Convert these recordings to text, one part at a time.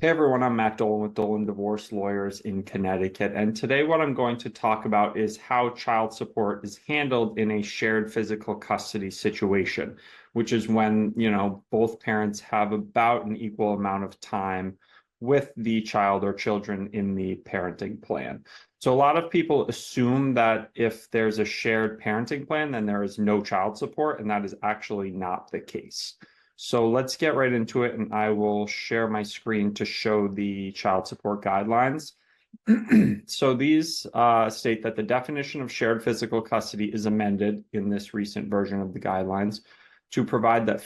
Hey everyone, I'm Matt Dolan with Dolan Divorce Lawyers in Connecticut. And today what I'm going to talk about is how child support is handled in a shared physical custody situation, which is when, both parents have about an equal amount of time with the child or children in the parenting plan. So a lot of people assume that if there's a shared parenting plan, then there is no child support, and that is actually not the case. So let's get right into it, and I will share my screen to show the child support guidelines. So these state that the definition of shared physical custody is amended in this recent version of the guidelines to provide that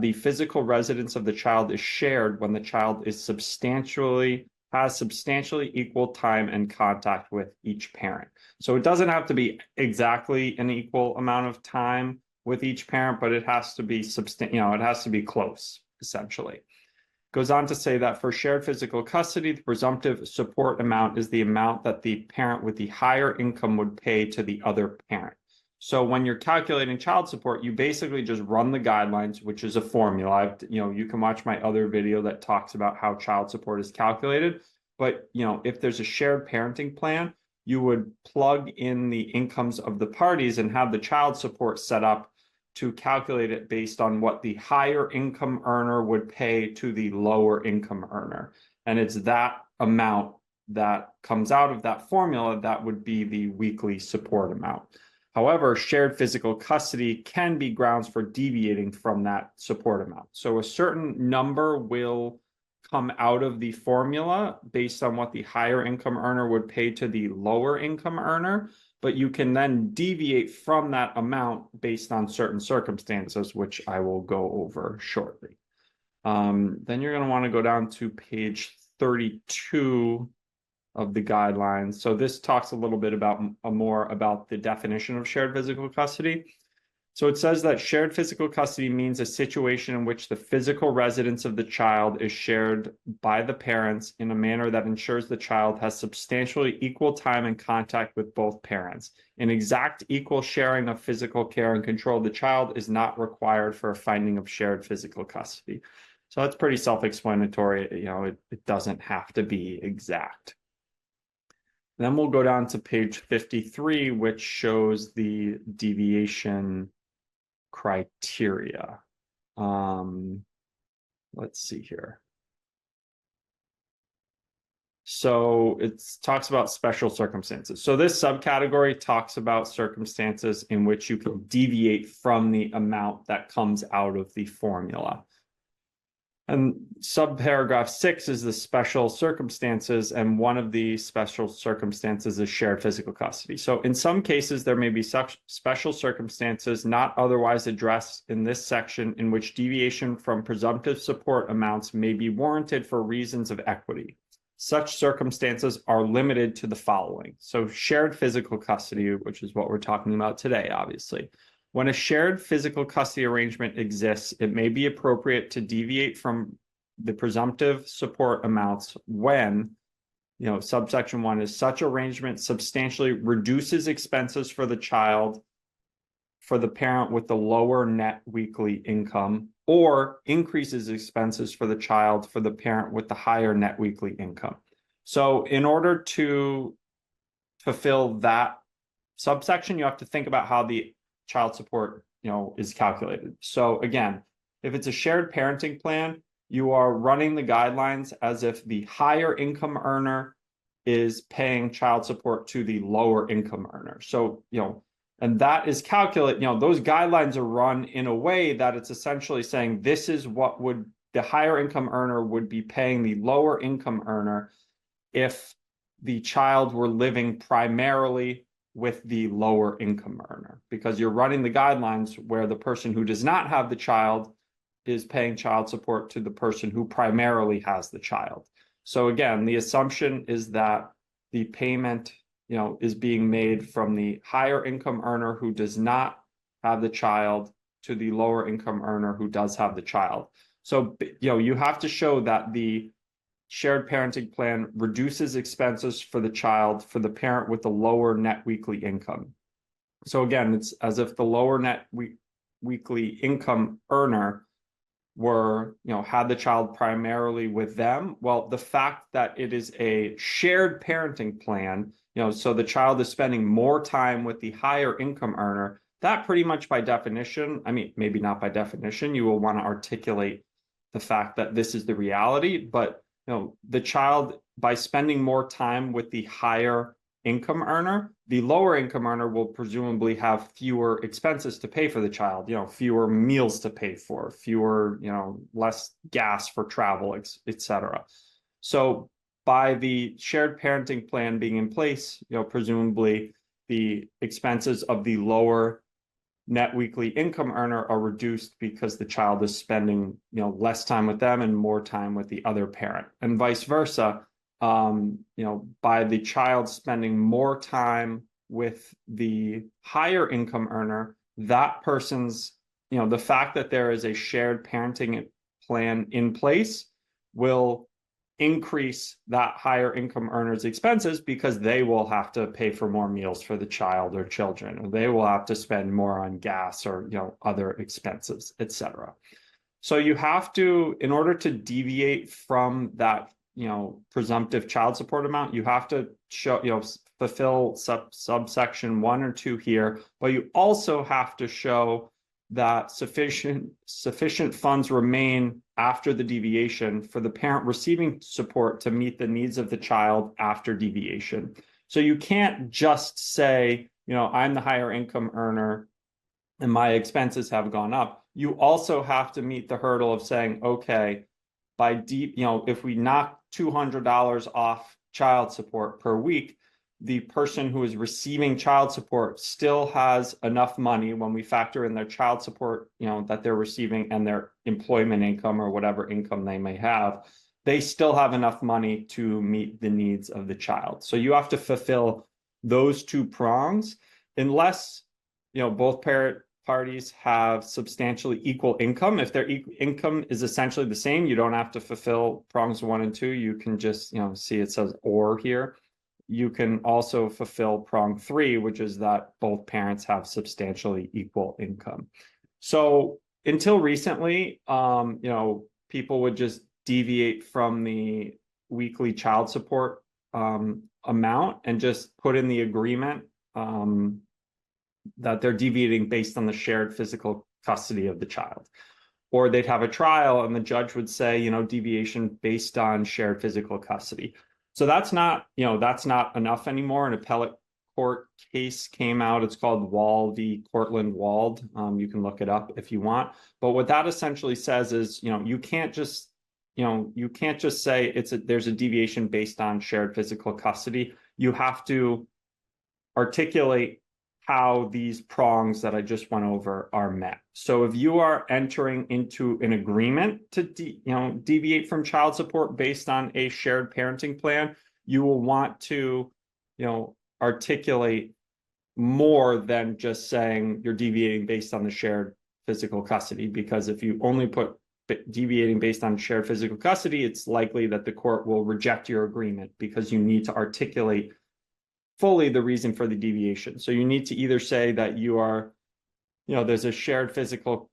the physical residence of the child is shared when the child has substantially equal time and contact with each parent. So it doesn't have to be exactly an equal amount of time with each parent, but it has to be it has to be close, essentially. Goes on to say that for shared physical custody, the presumptive support amount is the amount that the parent with the higher income would pay to the other parent. So when you're calculating child support, you basically just run the guidelines, which is a formula. You can watch my other video that talks about how child support is calculated. But, if there's a shared parenting plan, you would plug in the incomes of the parties and have the child support set up to calculate it based on what the higher income earner would pay to the lower income earner. And it's that amount that comes out of that formula that would be the weekly support amount. However, shared physical custody can be grounds for deviating from that support amount. So a certain number will come out of the formula based on what the higher income earner would pay to the lower income earner, but you can then deviate from that amount based on certain circumstances, which I will go over shortly. Then you're going to want to go down to page 32 of the guidelines. So this talks a little bit more about the definition of shared physical custody. So it says that shared physical custody means a situation in which the physical residence of the child is shared by the parents in a manner that ensures the child has substantially equal time and contact with both parents. An exact equal sharing of physical care and control of the child is not required for a finding of shared physical custody. So that's pretty self-explanatory. It doesn't have to be exact. Then we'll go down to page 53, which shows the deviation criteria. Let's see here. So it talks about special circumstances. So this subcategory talks about circumstances in which you can deviate from the amount that comes out of the formula. And subparagraph 6 is the special circumstances, and one of the special circumstances is shared physical custody. So in some cases, there may be such special circumstances not otherwise addressed in this section in which deviation from presumptive support amounts may be warranted for reasons of equity. Such circumstances are limited to the following. So shared physical custody, which is what we're talking about today, obviously. When a shared physical custody arrangement exists, it may be appropriate to deviate from the presumptive support amounts when, subsection 1 is such arrangement substantially reduces expenses for the child, for the parent with the lower net weekly income, or increases expenses for the child for the parent with the higher net weekly income. So in order to fulfill that subsection, you have to think about how the child support, is calculated. So again, if it's a shared parenting plan, you are running the guidelines as if the higher income earner is paying child support to the lower income earner. So, and that is calculated, those guidelines are run in a way that it's essentially saying this is what the higher income earner would be paying the lower income earner if the child were living primarily with the lower income earner, because you're running the guidelines where the person who does not have the child is paying child support to the person who primarily has the child. So again, the assumption is that the payment, is being made from the higher income earner who does not have the child to the lower income earner who does have the child. So, you have to show that the shared parenting plan reduces expenses for the child for the parent with the lower net weekly income. So again, it's as if the lower net weekly income earner were, had the child primarily with them, well, the fact that it is a shared parenting plan, so the child is spending more time with the higher income earner, that pretty much by definition, I mean, maybe not by definition, you will want to articulate the fact that this is the reality, but the child, by spending more time with the higher income earner, the lower income earner will presumably have fewer expenses to pay for the child, fewer meals to pay for, fewer, less gas for travel, etc. So by the shared parenting plan being in place, presumably the expenses of the lower net weekly income earner are reduced because the child is spending, less time with them and more time with the other parent, and vice versa. By the child spending more time with the higher income earner, that person's, the fact that there is a shared parenting plan in place will increase that higher income earner's expenses because they will have to pay for more meals for the child or children, or they will have to spend more on gas or, other expenses, etc. So you have to, in order to deviate from that, presumptive child support amount, you have to show, fulfill subsection 1 or 2 here, but you also have to show that sufficient funds remain after the deviation for the parent receiving support to meet the needs of the child after deviation. So you can't just say, I'm the higher income earner and my expenses have gone up. You also have to meet the hurdle of saying, okay, if we knock $200 off child support per week, the person who is receiving child support still has enough money when we factor in their child support, that they're receiving and their employment income or whatever income they may have, they still have enough money to meet the needs of the child. So you have to fulfill those 2 prongs, unless, both parties have substantially equal income. If their income is essentially the same, you don't have to fulfill prongs 1 and 2. You can just, see it says or here. You can also fulfill prong 3, which is that both parents have substantially equal income. So until recently, people would just deviate from the weekly child support amount and just put in the agreement that they're deviating based on the shared physical custody of the child. Or they'd have a trial and the judge would say, deviation based on shared physical custody. So that's not enough anymore. An appellate court case came out. It's called Wall v. Cortland Wald. You can look it up if you want. But what that essentially says is, you can't just say there's a deviation based on shared physical custody. You have to articulate how these prongs that I just went over are met. So if you are entering into an agreement to deviate from child support based on a shared parenting plan, you will want to articulate more than just saying you're deviating based on the shared physical custody, because if you only put deviating based on shared physical custody, it's likely that the court will reject your agreement because you need to articulate fully the reason for the deviation. So you need to either say that you are, there's shared physical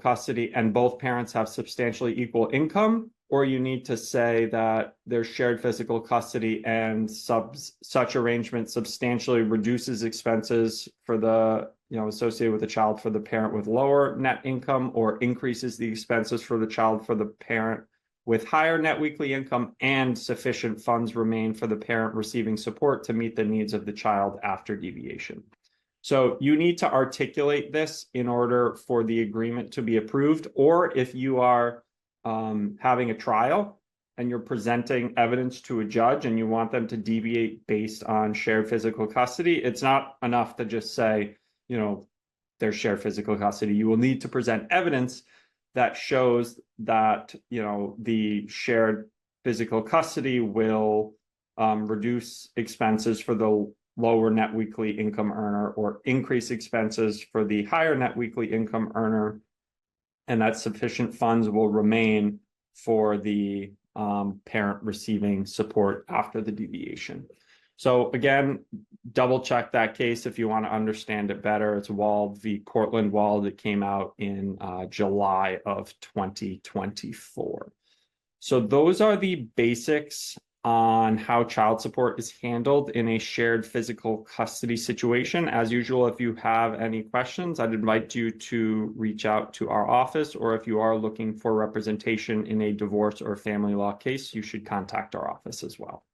custody and both parents have substantially equal income, or you need to say that there's shared physical custody and such arrangement substantially reduces expenses for the, associated with the child for the parent with lower net income, or increases the expenses for the child for the parent with higher net weekly income, and sufficient funds remain for the parent receiving support to meet the needs of the child after deviation. So you need to articulate this in order for the agreement to be approved. Or if you are having a trial and you're presenting evidence to a judge and you want them to deviate based on shared physical custody, it's not enough to just say, there's shared physical custody. You will need to present evidence that shows that, the shared physical custody will reduce expenses for the lower net weekly income earner or increase expenses for the higher net weekly income earner, and that sufficient funds will remain for the parent receiving support after the deviation. So again, double check that case if you want to understand it better. It's Wald v. Cortland Wald. It came out in July of 2024. So those are the basics on how child support is handled in a shared physical custody situation. As usual, if you have any questions, I'd invite you to reach out to our office, or if you are looking for representation in a divorce or family law case, you should contact our office as well.